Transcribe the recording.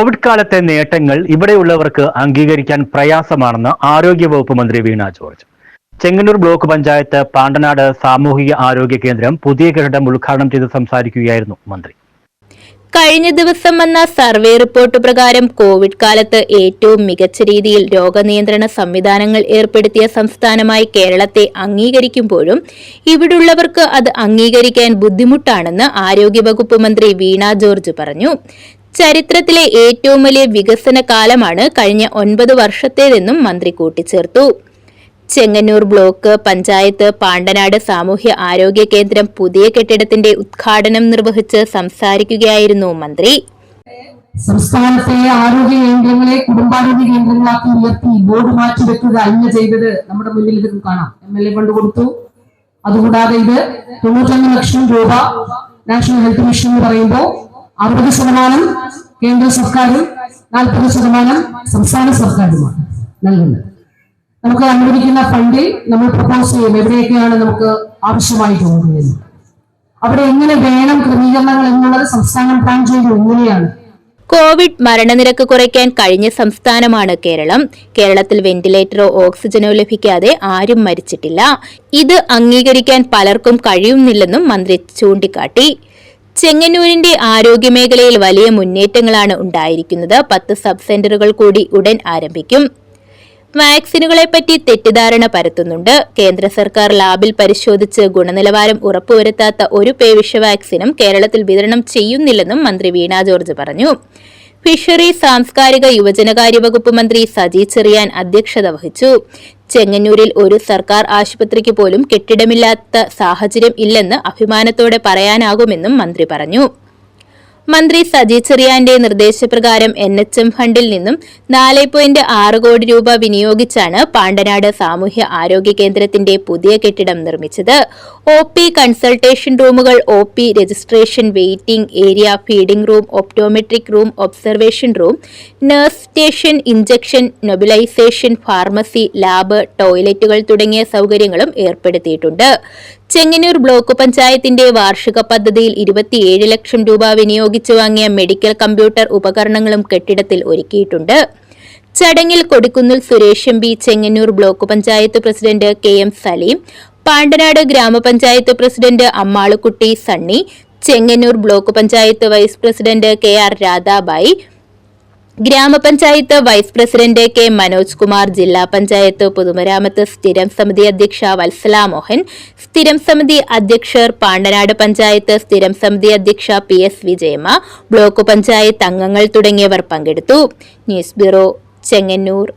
Covid കാലത്തെ നേട്ടങ്ങൾ ഇവിടെയുള്ളവർക്ക് അംഗീകരിക്കാൻ പ്രയാസമാണെന്ന് ആരോഗ്യവകുപ്പ് മന്ത്രി വീണ ജോർജ്. ചെങ്ങന്നൂർ ബ്ലോക്ക് പഞ്ചായത്ത് പാണ്ടനാട് സാമൂഹിക ആരോഗ്യ കേന്ദ്രം പുതിയ കെട്ടിടം ഉദ്ഘാടനം ചെയ്ത് സംസാരിക്കുകയായിരുന്നു മന്ത്രി. കഴിഞ്ഞ ദിവസം വന്ന സർവേ റിപ്പോർട്ട് പ്രകാരം കോവിഡ് കാലത്ത് ഏറ്റവും മികച്ച രീതിയിൽ രോഗനിയന്ത്രണ സംവിധാനങ്ങൾ ഏർപ്പെടുത്തിയ സംസ്ഥാനമായി കേരളത്തെ അംഗീകരിക്കുമ്പോഴും ഇവിടുള്ളവർക്ക് അത് അംഗീകരിക്കാൻ ബുദ്ധിമുട്ടാണെന്ന് ആരോഗ്യവകുപ്പ് മന്ത്രി വീണ ജോർജ് പറഞ്ഞു. ചരിത്രത്തിലെ ഏറ്റവും വലിയ വികസന കാലമാണ് കഴിഞ്ഞ 9 വർഷത്തേതെന്നും മന്ത്രി കൂട്ടിച്ചേർത്തു. ചെങ്ങന്നൂർ ബ്ലോക്ക് പഞ്ചായത്ത് പാണ്ടനാട് സാമൂഹ്യ ആരോഗ്യ കേന്ദ്രം പുതിയ കെട്ടിടത്തിന്റെ ഉദ്ഘാടനം നിർവഹിച്ച് സംസാരിക്കുകയായിരുന്നു മന്ത്രി. സംസ്ഥാനത്തെ ആരോഗ്യ കേന്ദ്രങ്ങളെ കുടുംബാരോഗ്യ കേന്ദ്രങ്ങളാക്കി ഉയർത്തി ബോർഡ് മാറ്റിവെക്കുക അല്ല ചെയ്തത്. നമ്മുടെ മുന്നിൽ ഇത് കാണാം. MLA ഫണ്ട് കൊടുത്തു. അതുകൂടാതെ ഇത് 91 ലക്ഷം രൂപ നാഷണൽ ഹെൽത്ത് മിഷൻ എന്ന് പറയുമ്പോൾ 60% കേന്ദ്ര സർക്കാരും 40% സംസ്ഥാന സർക്കാരുമാണ് നൽകുന്നത്. നമുക്ക് അനുവദിക്കുന്ന ഫണ്ടിൽ നമ്മൾ പ്രപ്പോസ് ചെയ്യും എവിടെയൊക്കെയാണ് നമുക്ക് ആവശ്യമായിട്ട് പോകുന്നത്, അവിടെ എങ്ങനെ വേണം ക്രമീകരണങ്ങൾ എന്നുള്ളത് സംസ്ഥാനം പ്ലാൻ ചെയ്തു. എങ്ങനെയാണ് കോവിഡ് മരണനിരക്ക് കുറയ്ക്കാൻ കഴിഞ്ഞ സംസ്ഥാനമാണ് കേരളം. കേരളത്തിൽ വെന്റിലേറ്ററോ ഓക്സിജനോ ലഭിക്കാതെ ആരും മരിച്ചിട്ടില്ല. ഇത് അംഗീകരിക്കാൻ പലർക്കും കഴിയുന്നില്ലെന്നും മന്ത്രി ചൂണ്ടിക്കാട്ടി. ചെങ്ങന്നൂരിന്റെ ആരോഗ്യമേഖലയിൽ വലിയ മുന്നേറ്റങ്ങളാണ് ഉണ്ടായിരിക്കുന്നത്. 10 സബ് സെന്ററുകൾ കൂടി ഉടൻ ആരംഭിക്കും. വാക്സിനുകളെപ്പറ്റി തെറ്റിദ്ധാരണ പരത്തുന്നുണ്ട്. കേന്ദ്ര സർക്കാർ ലാബിൽ പരിശോധിച്ച് ഗുണനിലവാരം ഉറപ്പുവരുത്താത്ത ഒരു പേവിഷ വാക്സിനും കേരളത്തിൽ വിതരണം ചെയ്യുന്നില്ലെന്നും മന്ത്രി വീണ ജോർജ് പറഞ്ഞു. ഫിഷറി സാംസ്കാരിക യുവജനകാര്യ വകുപ്പ് മന്ത്രി സജി ചെറിയാൻ അധ്യക്ഷത വഹിച്ചു. ചെങ്ങന്നൂരിൽ ഒരു സർക്കാർ ആശുപത്രിക്ക് പോലും കെട്ടിടമില്ലാത്ത സാഹചര്യം ഇല്ലെന്ന് അഭിമാനത്തോടെ പറയാനാകുമെന്നും മന്ത്രി പറഞ്ഞു. മന്ത്രി സജി ചെറിയാന്റെ നിർദ്ദേശപ്രകാരം NHM ഫണ്ടിൽ നിന്നും 4.6 കോടി രൂപ വിനിയോഗിച്ചാണ് പാണ്ടനാട് സാമൂഹ്യ ആരോഗ്യ കേന്ദ്രത്തിന്റെ പുതിയ കെട്ടിടം നിർമ്മിച്ചത്. OP കൺസൾട്ടേഷൻ റൂമുകൾ, OP registration, waiting area, feeding room, optometric room, observation room, nurse station, injection, nebulisation, pharmacy, lab, ടോയ്ലറ്റുകൾ തുടങ്ങിയ സൗകര്യങ്ങളും ഏർപ്പെടുത്തിയിട്ടുണ്ട്. ചെങ്ങന്നൂർ ബ്ലോക്ക് പഞ്ചായത്തിന്റെ വാർഷിക പദ്ധതിയിൽ 27 ലക്ഷം രൂപ വിനിയോഗിച്ചു വാങ്ങിയ മെഡിക്കൽ കമ്പ്യൂട്ടർ ഉപകരണങ്ങളും കെട്ടിടത്തിൽ ഒരുക്കിയിട്ടുണ്ട്. ചടങ്ങിൽ Kodikunnil Suresh MP, Chengannur block panchayat president KM Saleem, Pandanad grama panchayat president Ammalukutty Sunny, Chengannur block panchayat vice president KR Radhabai, grama panchayat vice president K Manoj Kumar, ജില്ലാ പഞ്ചായത്ത് പൊതുമരാമത്ത് സ്ഥിരം സമിതി അധ്യക്ഷ വത്സല മോഹൻ, സ്ഥിരം സമിതി അധ്യക്ഷർ, പാണ്ടനാട് പഞ്ചായത്ത് സ്ഥിരം സമിതി അധ്യക്ഷ PS വിജയമ്മ, ബ്ലോക്ക് പഞ്ചായത്ത് അംഗങ്ങൾ തുടങ്ങിയവർ പങ്കെടുത്തു. News bureau, Chengannur.